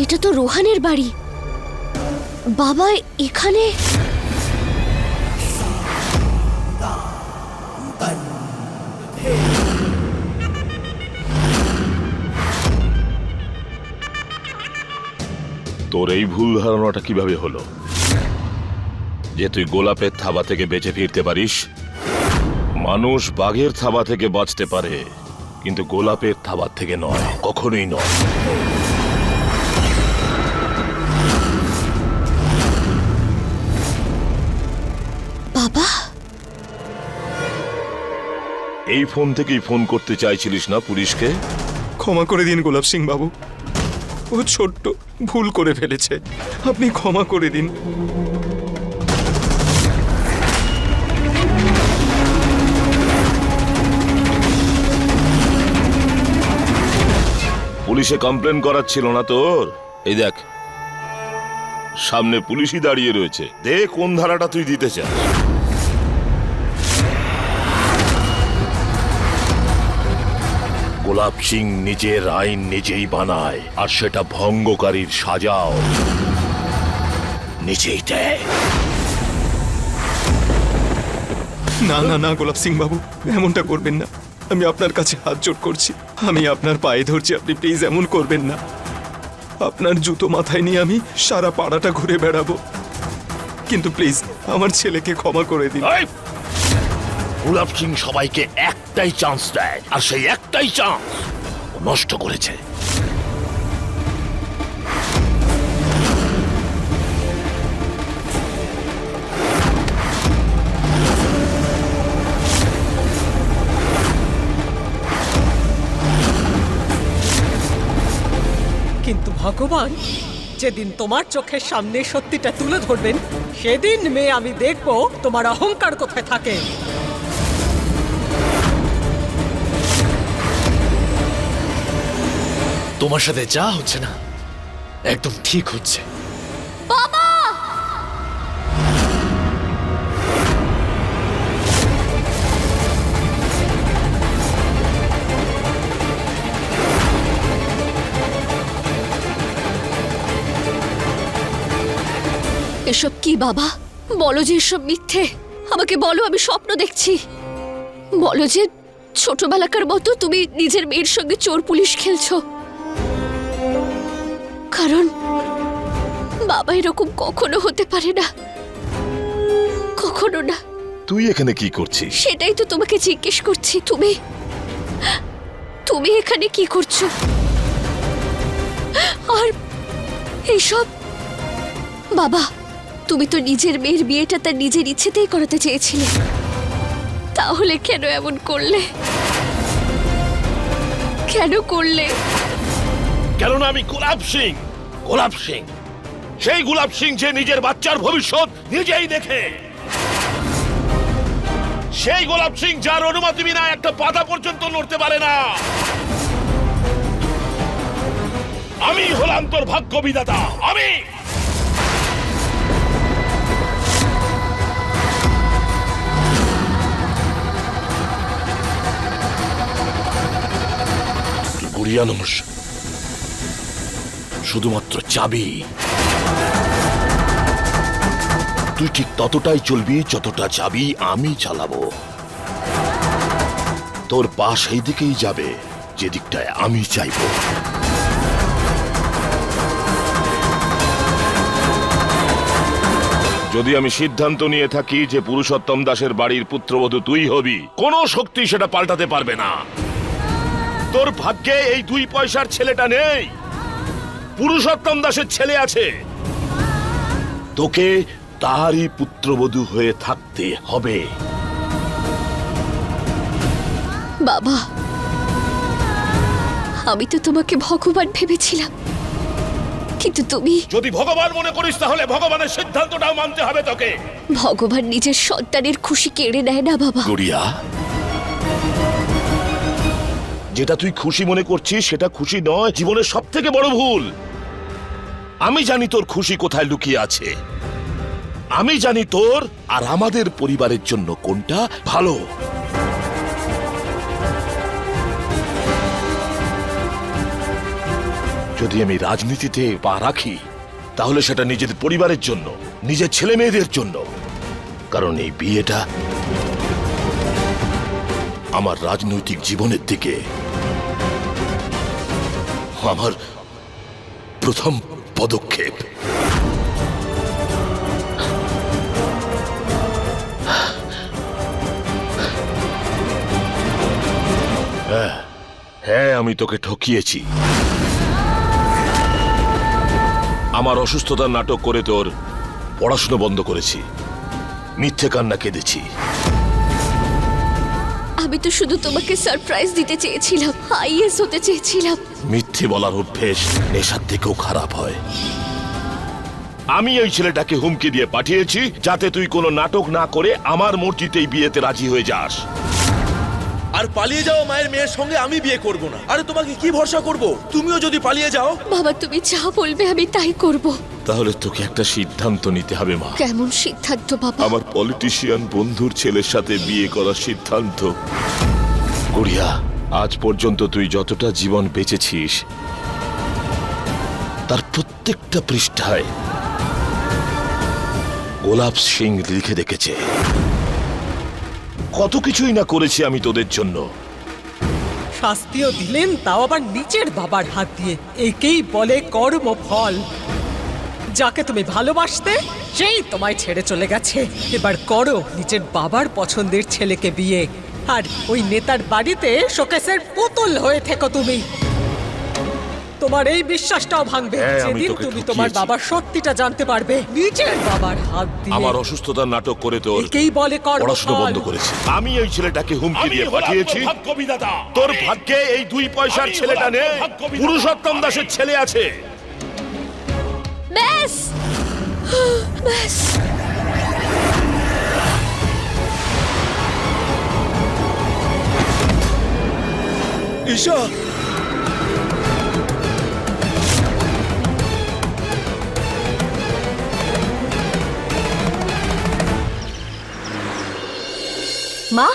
এটা তো রোহানের বাড়ি। বাবা এখানে? তোর এই ভুল ধারণাটা কিভাবে হলো যে তুই গোলাপের থাবা থেকে বেঁচে ফিরতে পারিস? মানুষ বাঘের থাবা থেকে বাঁচতে পারে, কিন্তু গোলাপের থাবা থেকে নয়, কখনোই নয়। বাবা, এই ফোন থেকেই ফোন করতে চাইছিলিস না পুলিশকে? ক্ষমা করে দিন গোলাপ সিং বাবু, ও ছোট্ট ভুল করে ফেলেছে, আপনি ক্ষমা করে দিন। পুলিশে কমপ্লেন করার ছিল না তোর? এই দেখ, সামনে পুলিশই দাঁড়িয়ে রয়েছে, দেখ কোন ধারাটা তুই দিতে চাস। গোলাপ সিং নিজের আইন নিজেই বানায়, আর সেটা ভঙ্গকারীর সাজাও নিজেই দেয়। না না না গোলাপ সিং বাবু, এমনটা করবেন না, আমি আপনার কাছে হাত জোড় করছি, আমি আপনার পায়ে ধরছি, আপনি প্লিজ এমন করবেন না। আপনার জুতো মাথায় নিয়ে আমি সারা পাড়াটা ঘুরে বেড়াবো, কিন্তু প্লিজ আমার ছেলেকে ক্ষমা করে দিন। গোলাপ সিং সবাইকে একটাই চান্স দেয়, আর সেই একটাই চান্স ও নষ্ট করেছে। কিন্তু ভগবান যেদিন তোমার চোখের সামনে সত্যিটা তুলে ধরবেন, সেদিন মেয়ে আমি দেখব তোমার অহংকার কোথায় থাকে। তোমার সাথে যা হচ্ছে না একদম ঠিক হচ্ছে। বাবা! এসব কি বাবা? বলো যে এসব মিথ্যে, আমাকে বলো, আমি স্বপ্ন দেখছি। বলো যে ছোটবেলাকার মতো তুমি নিজের মেয়ের সঙ্গে চোর পুলিশ খেলছো, কারণ বাবা এরকম কখনো হতে পারে না, কখনো না। তুই এখানে কি করছিস? সেটাই তো তোমাকে জিজ্ঞেস করছি, তুমি তুমি এখানে কি করছো? আর এইসব বাবা, তুমি তো নিজের মেয়ের বিয়েটা তার নিজের ইচ্ছেতেই করাতে চেয়েছিলে, তাহলে কেন এমন করলে? কেন করলে? কেননা আমি গোলাপ সিং, গোলাপ সিং, সেই গোলাপ সিং যে নিজের বাচ্চার ভবিষ্যৎ নিজেই দেখে, সেই গোলাপ সিং যার অনুমতি বিনা একটা পাতা পর্যন্ত নড়তে পারে না। আমি হলাম তোর ভাগ্য বিধাতা, আমি। গুরিয়ানুষ শুধুমাত্র চাবি, তুই ঠিক ততটাই চলবি যতটা চাবি আমি চালাবো। তোর পা সেই দিকেই যাবে যে দিকটায় আমি চাইবো। যদি আমি সিদ্ধান্ত নিয়ে থাকি যে পুরুষোত্তম দাসের বাড়ির পুত্রবধূ তুই হবি, কোনো শক্তি সেটা পাল্টাতে পারবে না। তোর ভাগ্যে এই 2 পয়সার ছেলেটা নেই, পুরুষোত্তম দাসের ছেলে আছে। তোকে তারই পুত্রবধূ হয়ে থাকতে হবে। বাবা, আমি তো তোমাকে ভগবান ভেবেছিলাম, কিন্তু তুমি যদি ভগবান মনে করিস তাহলে ভগবানের সিদ্ধান্তটাও মানতে হবে তোকে। ভগবান নিজের সন্তানের খুশি কেড়ে নেয় না বাবা। গুড়িয়া, যেটা তুই খুশি মনে করছিস সেটা খুশি নয়, জীবনের সবথেকে বড় ভুল। আমি জানি তোর খুশি কোথায় লুকিয়ে আছে, আমি জানি তোর আর আমাদের পরিবারের জন্য কোনটা ভালো। যদি আমি রাজনীতিতে পা রাখি তাহলে সেটা নিজের পরিবারের জন্য, নিজের ছেলে মেয়েদের জন্য। কারণ এই বিয়েটা আমার রাজনৈতিক জীবনের দিকে আমার প্রথম পদক্ষেপ। হ্যাঁ, আমি তোকে ঠকিয়েছি। আমার অসুস্থতার নাটক করে তোর পড়াশুনো বন্ধ করেছি, মিথ্যে কান্না কেঁদেছি। আমি তো শুধু তোমাকে সারপ্রাইজ দিতে চেয়েছিলাম, আইএস হতে চেয়েছিলাম। মিথ্যে বলার অভ্যেস নেশার থেকেও খারাপ হয়। আমি এই ছেলেটাকে হুমকি দিয়ে পাঠিয়েছি যাতে তুই কোনো নাটক না করে আমার মূর্তিতেই বিয়েতে রাজি হয়ে যাস। আর পালিয়ে যাও মায়ের মেয়ের সঙ্গে আমি বিয়ে করব না। আরে তোমাকে কি ভরসা করব? তুমিও যদি পালিয়ে যাও। বাবা তুমি যা বলবে আমি তাই করব। তাহলে তোকে একটা সিদ্ধান্ত নিতে হবে মা। কেমন সিদ্ধান্ত বাবা? আমার পলিটিশিয়ান বন্ধুর ছেলের সাথে বিয়ে করার সিদ্ধান্ত। গুড়িয়া, আজ পর্যন্ত তুই যতটা জীবন বেঁচেছিস তার প্রত্যেকটা পৃষ্ঠায় গোলাপ সিং লিখে রেখেছে। কত কিছুই না করেছি আমি তোদের জন্য। শাস্তিও দিলেন, তাও আবার নিচের বাবার হাত দিয়ে। একেই বলে কর্মফল। যাকে তুমি ভালোবাসতে সেই তোমায় ছেড়ে চলে গেছে। এবার করো নিজের বাবার পছন্দের ছেলেকে বিয়ে। আর ওই নেতার বাড়িতে শোকেসের পুতুল হয়ে থেকো তুমি। তোমার এই বিশ্বাসটাও ভাঙবে হ্যাঁ, আমি যেদিন তোকে তুমি তোমার ঠকিয়েছি। বাবার সত্যিটা জানতে পারবে নিজের বাবার হাত দিয়ে। আমার অসুস্থতার নাটক করে তোর একেই বলে পড়াশুনো কর্মফল। বন্ধ করেছি। আমি এই ছেলেটাকে হুমকি দিয়ে পাঠিয়েছি। তোর ভাগ্যে এই 2 পয়সার ছেলেটা নেই, পুরুষোত্তম দাসের ছেলে আছে। ব্যাস ব্যাস। ঈশা, মা,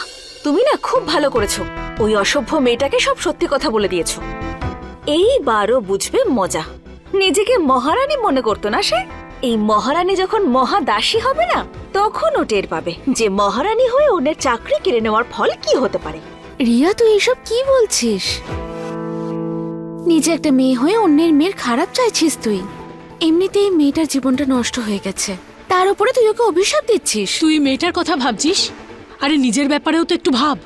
তুমি না খুব ভালো করেছো। ওই অসভ্য মেয়েটাকে সব সত্যি কথা বলে দিয়েছো। এইবারও বুঝবে মজা। নিজেকে মহারানী মনে করতো না সে। এই মহারানী যখন মহাদাসী হবে না, তখন ও টের পাবে যে মহারানী হয়ে অন্যের চাকরি কেড়ে নেওয়ার ফল কি হতে পারে। রিয়া, তুই এসব কি বলছিস? নিজে একটা মেয়ে হয়ে অন্যের মেয়ের খারাপ চাইছিস তুই? এমনিতেই মেয়েটার জীবনটা নষ্ট হয়ে গেছে, তার উপরে তুই ওকে অভিশাপ দিচ্ছিস। তুই মেয়েটার কথা ভাবছিস? আরে নিজের ব্যাপারেও তো একটু ভাব।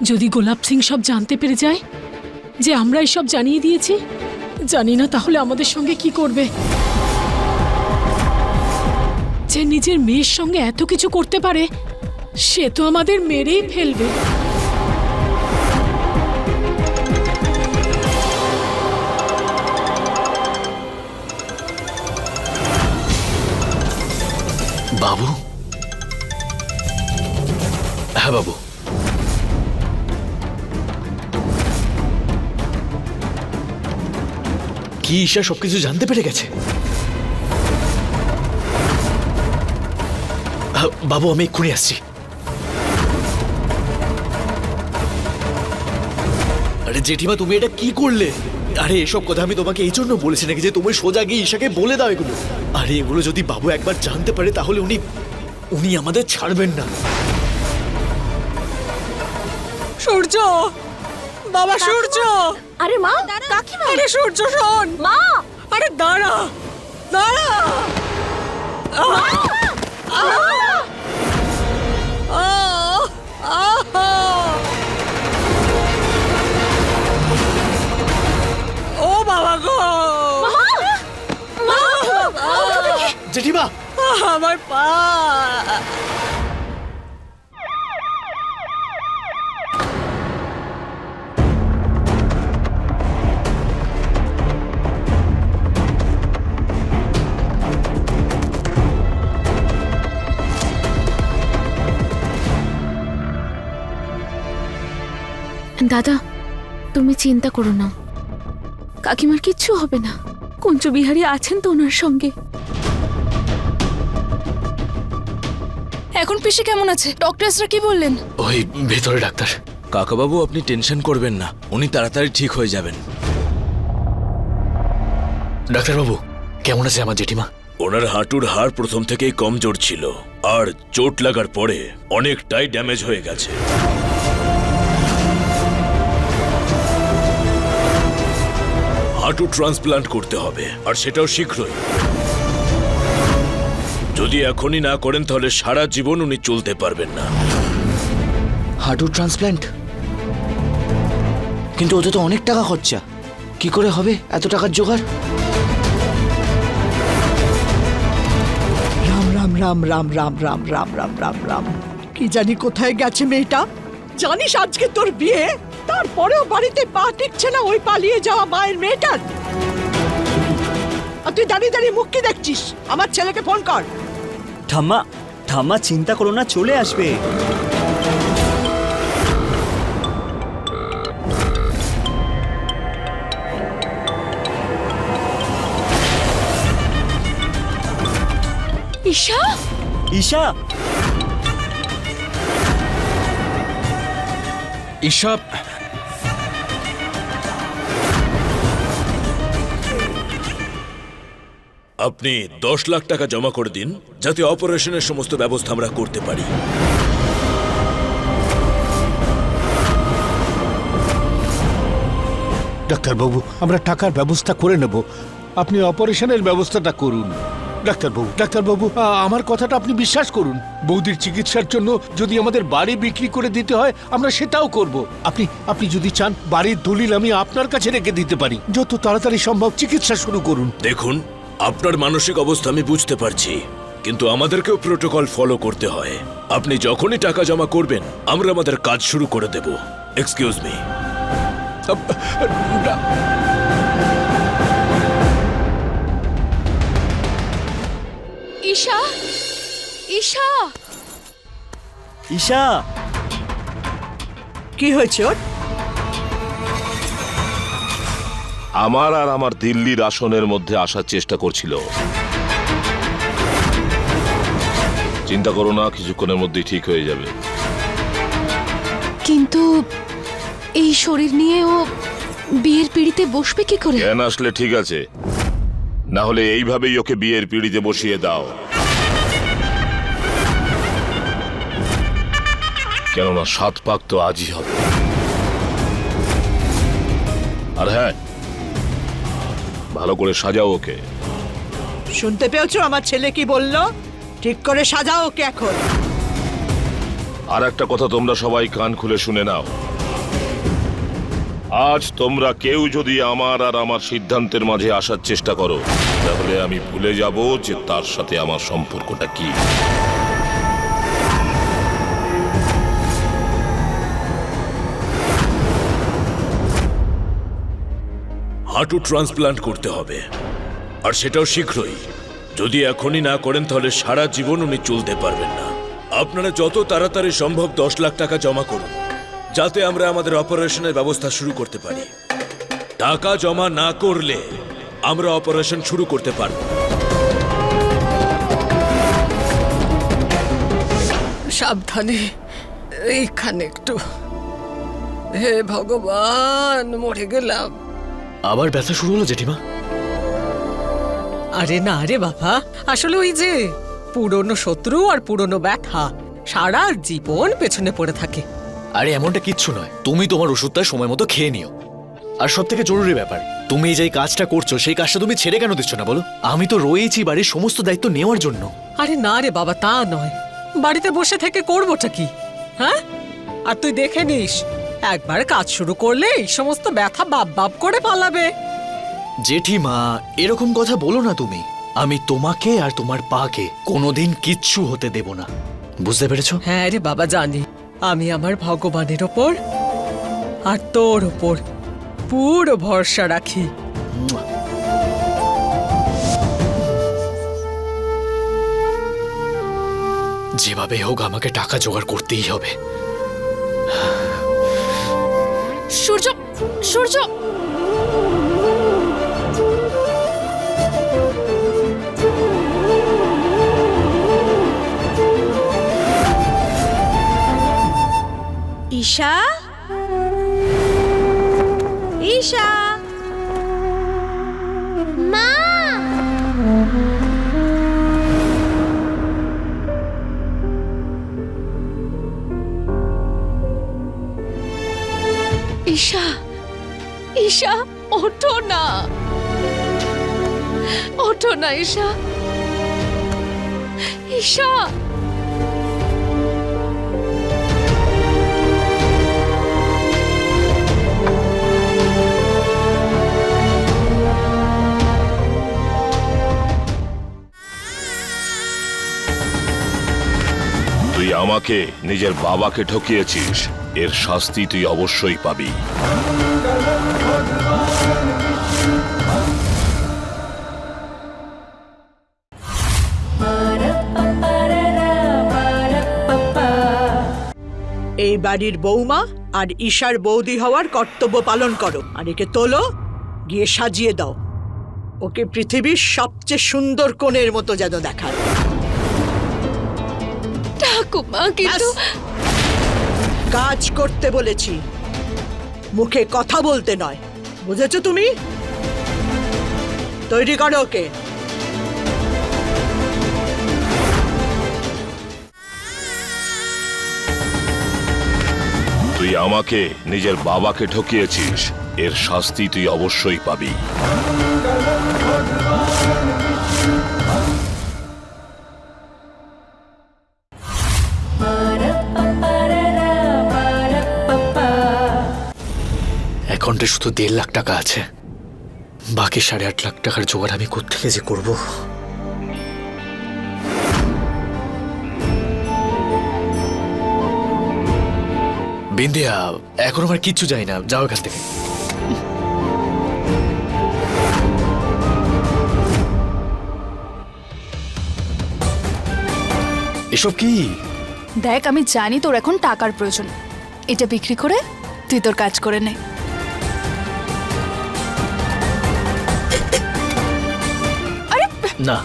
যদি গোলাপ সিং সব জানতে পেরে যায় যে আমরা এসব জানিয়ে দিয়েছি, জানি না তাহলে আমাদের সঙ্গে কি করবে। যে নিজের মেয়ের সঙ্গে এত কিছু করতে পারে সে তো আমাদের মেরেই ফেলবে। বাবু। হ্যাঁ বাবু। কি ঈশা সবকিছু জানতে পেরে গেছে? বাবু আমি এক্ষুনি আসছি। আরে জেঠিমা তুমি এটা কি করলে? আরে এসব কথা আমি তোমাকে এই জন্য বলেছি নাকি যে তুমি সোজা গিয়ে ঈশাকে বলে দাও এগুলো? আরে এগুলো যদি বাবু একবার জানতে পারে তাহলে উনি আমাদের ছাড়বেন না। সূর্য, বাবা সূর্য। আরে মা, কাকিমা। আরে সূর্য শোন। মা, আরে দাঁড়া দাঁড়া। ও বাবা গো, জেঠিমা আমার পা। দাদা, তুমি চিন্তা করো না, কাকিমার কিচ্ছু হবে না। কুঞ্জবিহারী আছেন তো ওনার সঙ্গে। এখন পিসি কেমন আছে? ডক্টরসরা কি বললেন? ওই ভেতরে ডাক্তার। কাকাবাবু আপনি টেনশন করবেন না, উনি তাড়াতাড়ি ঠিক হয়ে যাবেন। ডাক্তারবাবু, কেমন আছে আমার জেঠিমা? ওনার হাঁটুর হাড় প্রথম থেকেই কমজোর ছিল, আর চোট লাগার পরে অনেকটাই ড্যামেজ হয়ে গেছে। হাঁটু ট্রান্সপ্লান্ট করতে হবে, আর সেটাও শীঘ্রই। যদি এখনই না করেন তাহলে সারা জীবন উনি চলতে পারবেন না। হাঁটু ট্রান্সপ্ল্যান্ট? কিন্তু ওতে তো অনেক টাকা খরচা, কি করে হবে এত টাকার জোগাড়? রাম রাম রাম রাম রাম রাম রাম রাম রাম রাম, কি জানি কোথায় গেছে মেয়েটা। জানিস আজকে তোর বিয়ে, তারপরেও বাড়িতে পা টিকছে না ওই পালিয়ে যাওয়া মায়ের মেয়েটার। আর তুই দাঁড়িয়ে দাঁড়িয়ে মুখ কি দেখছিস? আমার ছেলেকে ফোন কর। ঠাম্মা, ঠাম্মা চিন্তা করো না, চলে আসবে। ঈশা, ঈশা, ঈশা, আপনি 10 লাখ টাকা জমা করে দিন, যাতে অপারেশনের সমস্ত ব্যবস্থা আমরা করতে পারি। ডাক্তারবাবু, আমরা টাকার ব্যবস্থা করে নেব, আপনি অপারেশনের ব্যবস্থাটা করুন। ডাক্তারবাবু, আমার কথাটা আপনি বিশ্বাস করুন। বৌদির চিকিৎসার জন্য যদি আমাদের বাড়ি বিক্রি করে দিতে হয়, আমরা সেটাও করব। আপনি যদি চান বাড়ির দলিল আমি আপনার কাছে রেখে দিতে পারি। যত তাড়াতাড়ি সম্ভব চিকিৎসা শুরু করুন। দেখুন, আপনার মানসিক অবস্থা আমি বুঝতে পারছি, কিন্তু আমাদেরকেও প্রোটোকল ফলো করতে হয়। আপনি যখনই টাকা জমা করবেন আমরা আমাদের কাজ শুরু করে দেব। Excuse me. ঈশা, ঈশা, ঈশা, কি হয়েছে ওর? আমার আর আমার দিল্লির আসনের মধ্যে আসার চেষ্টা করছিল। চিন্তা করো না, কিছুক্ষণের মধ্যেই ঠিক হয়ে যাবে। কিন্তু এই শরীর নিয়ে ও বিয়ের পিড়িতে বসবে কি করে? জ্ঞান আসলে ঠিক আছে, না হলে এইভাবেই ওকে বিয়ের পিড়িতে বসিয়ে দাও। কেননা 7 পাক তো আজই হবে। আর হ্যাঁ, ভালো করে সাজাও ওকে। শুনতে পেয়েছো আমার ছেলে কি বললো? ঠিক করে সাজাও ওকে এখন। আর একটা কথা তোমরা সবাই কান খুলে শুনে নাও, আজ তোমরা কেউ যদি আমার আর আমার সিদ্ধান্তের মাঝে আসার চেষ্টা করো, তাহলে আমি ভুলে যাব যে তার সাথে আমার সম্পর্কটা কি। হাঁটু ট্রান্সপ্লান্ট করতে হবে, আর সেটাও শীঘ্রই। যদি এখনই না করেন তাহলে সারা জীবন উনি চলতে পারবেন না। আপনারা যত তাড়াতাড়ি সম্ভব 10 লাখ টাকা জমা করুন, যাতে আমরা আমাদের অপারেশনের ব্যবস্থা শুরু করতে পারি। টাকা জমা না করলে আমরা অপারেশন শুরু করতে পারব। সাবধানে, এইখানে একটু। হে ভগবান, মরে গেলাম। আবার ব্যথা শুরু হলো জেঠিমা? আরে না রে বাবা, আসলে ওই যে পুরনো শত্রু আর পুরনো ব্যথা সারা জীবন পেছনে পড়ে থাকে। আরে এমনটা কিচ্ছু নয়, তুমি তোমার ওষুধটা সময় মতো খেয়ে নিও। আর সব থেকে জরুরি ব্যাপার, তুমি যে কাজটা করছো সেই কাজটা তুমি ছেড়ে কেন দিচ্ছ না বলো? আমি তো রয়েছি বাড়ির সমস্ত দায়িত্ব নেওয়ার জন্য। আরে না রে বাবা, তা নয়, বাড়িতে বসে থেকে করবোটা কি? হ্যাঁ, আর তুই দেখে নিস, একবার কাজ শুরু করলে এই সমস্ত ব্যথা বাপ বাপ করে পালাবে। জেঠিমা, এরকম কথা বলো না তুমি। আমি তোমাকে আর তোমার পাকে কোনোদিন কিচ্ছু হতে দেব না, বুঝতে পেরেছো? হ্যাঁ রে বাবা, জানি। আমি আমার ভগবানের ওপর আর তোর ওপর পুরো ভরসা রাখি। যেভাবে হোক আমাকে টাকা জোগাড় করতেই হবে। সূর্য, সূর্য, ঈশা, ঈশা, মা। ঈশা, ঈশা, ওঠো না, ওঠো না ঈশা, ঈশা। তুই আমাকে নিজের বাবাকে ঠকিয়েছিস, এর শাস্তি তুই অবশ্যই পাবি। এই বাড়ির বৌমা আর ঈশার বৌদি হওয়ার কর্তব্য পালন করো, আর একে তোলো, গিয়ে সাজিয়ে দাও। ওকে পৃথিবীর সবচেয়ে সুন্দর কোণের মতো যেন দেখায়। ঠাকুমা, কিন্তু কাজ করতে বলেছি, মুখে কথা বলতে নয়, বুঝেছো তুমি? তৈরি করো ওকে। তুই আমাকে নিজের বাবাকে ঠকিয়েছিস, এর শাস্তি তুই অবশ্যই পাবি। অ্যাকাউন্টে শুধু 1.5 লাখ টাকা আছে, বাকি 8.5 লাখ টাকার জোগাড় আমি কোত্থেকে যে করব? বিন্দিয়া, এখন আমার কিচ্ছু চাই না, যাও এখান থেকে। এসব কি? দেখ, আমি জানি তোর এখন টাকার প্রয়োজন, এটা বিক্রি করে তুই তোর কাজ করে নে। না,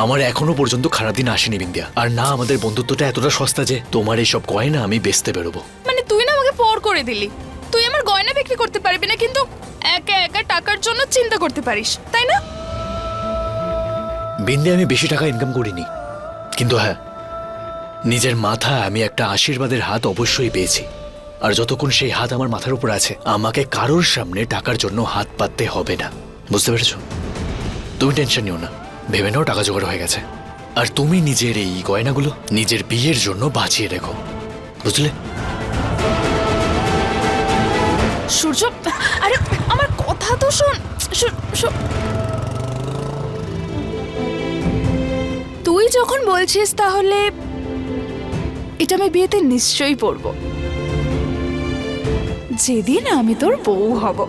আমার এখনো পর্যন্ত খারাপ দিন আসেনি বিন্দিয়া, আর না আমাদের বন্ধুত্বটা এতটা সস্তা যে তোমার এইসব গয়না আমি বেচতে বেরোবো। মানে তুই না আমাকে পর করে দিলি, তুই আমার গয়না বিক্রি করতে পারবি না, কিন্তু একা একা টাকার জন্য চিন্তা করতে পারিস, তাই না? বিন্দিয়া, আমি বেশি টাকা ইনকাম করিনি, কিন্তু হ্যাঁ, নিজের মাথায় আমি একটা আশীর্বাদের হাত অবশ্যই পেয়েছি, আর যতক্ষণ সেই হাত আমার মাথার উপর আছে আমাকে কারোর সামনে টাকার জন্য হাত পাততে হবে না, বুঝতে পেরেছো? তুমি টেনশন নিও না, ভেবে নাও টাকা জোগাড় হয়ে গেছে, আর তুমি নিজের এই গয়নাগুলো নিজের বিয়ের জন্য বাঁচিয়ে রেখো, বুঝলে? সূর্য, আরে আমার কথা তো শোন। তুই যখন বলছিস তাহলে এটা আমি বিয়েতে নিশ্চয়ই পরব, যেদিন আমি তোর বউ হব।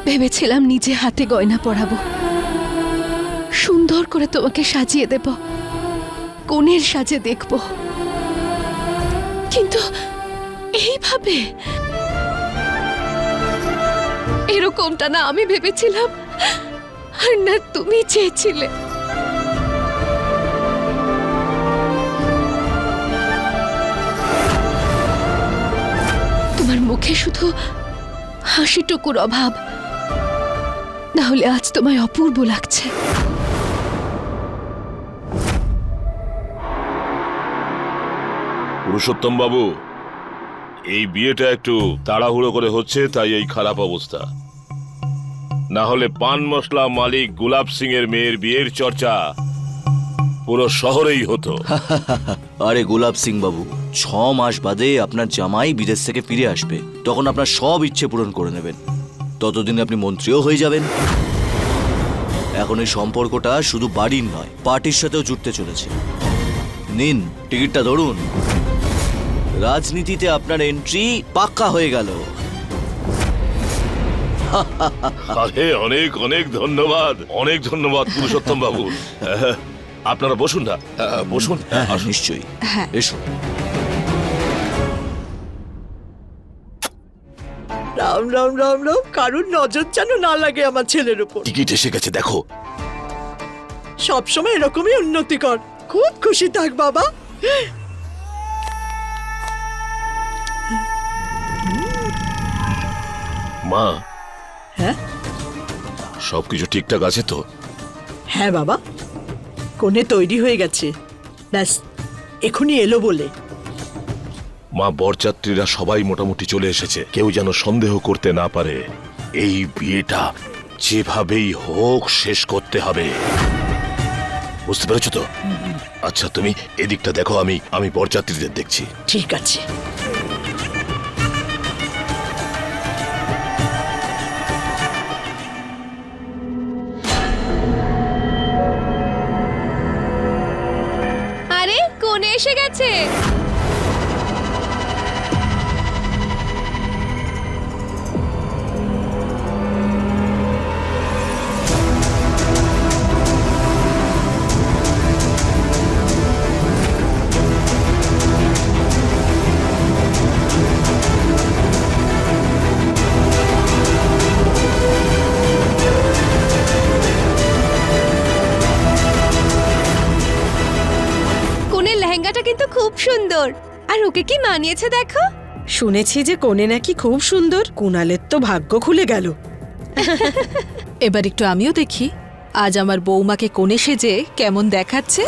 ভেবেছিলাম নিজে হাতে গয়না পরাবো, সুন্দর করে তোমাকে সাজিয়ে দেব, কোণের সাজে দেখব, কিন্তু এইভাবে এরকমটা না আমি ভেবেছিলাম, আর না তুমি চেয়েছিলে। তোমার মুখে শুধু হাসিটুকুর অভাব, নাহলে আজ তোমায় অপূর্ব লাগছে। পুরুষোত্তম বাবু, এই বিয়েটা একটু তাড়াহুড়ো করে হচ্ছে, তাই এই খারাপ অবস্থা। না হলে পান মশলা মালিক গোলাপ সিং এর মেয়ের বিয়ের চর্চা পুরো শহরেই হতো। আরে গোলাপ সিং বাবু, 6 মাস বাদে আপনার জামাই বিদেশ থেকে ফিরে আসবে, তখন আপনার সব ইচ্ছে পূরণ করে নেবেন, ততদিনে আপনি মন্ত্রীও হয়ে যাবেন। এখন এই সম্পর্কটা শুধু বাড়ির নয়, পার্টির সাথেও জুড়তে চলেছে। নিন, টিকিটটা ধরুন, রাজনীতিতে আপনার এন্ট্রি পাক্কা হয়ে গেল। আরে অনেক অনেক ধন্যবাদ, অনেক ধন্যবাদ পুরুষোত্তম বাবু। আপনারা বসুন না, বসুন। নিশ্চয়ই, এসো। রাম রাম রাম রাম, কারুর নজর যেন না লাগে আমার ছেলের উপর। টিকিট এসে গেছে, দেখো। সবসময় এরকমই উন্নতি কর, খুব খুশি থাক বাবা। মা, হ্যাঁ, সবকিছু ঠিকঠাক আছে তো? হ্যাঁ বাবা, কোণে তৈরি হয়ে গেছে, ব্যাস এখনই এলো বলে। মা, বরযাত্রীরা সবাই মোটামুটি চলে এসেছে, কেউ যেন সন্দেহ করতে না পারে। এই বিয়েটা যেভাবেই হোক শেষ করতে হবে, বুঝতে পেরেছো তো? আচ্ছা, তুমি এদিকটা দেখো, আমি বরযাত্রীদের দেখছি। ঠিক আছে। আরে কোণে এসে গেছে। কোণের লেহেঙ্গাটা কিন্তু খুব সুন্দর, আর ওকে কি মানিয়েছে দেখো। শুনেছি যে কোণে নাকি খুব সুন্দর। কুণালের তো ভাগ্য খুলে গেল। এবার একটু আমিও দেখি আজ আমার বৌমাকে কোণে সেজে কেমন দেখাচ্ছে।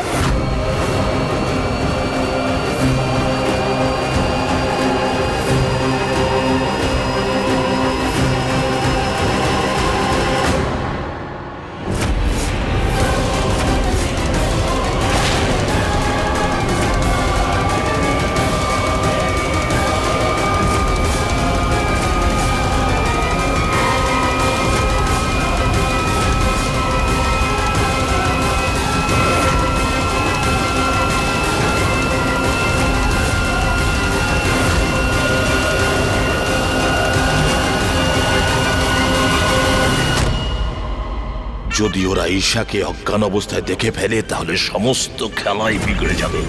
যদি ওরা ঈশাকে অজ্ঞান অবস্থায় দেখে ফেলে তাহলে সমস্ত খেলাই বিগড়ে যাবে।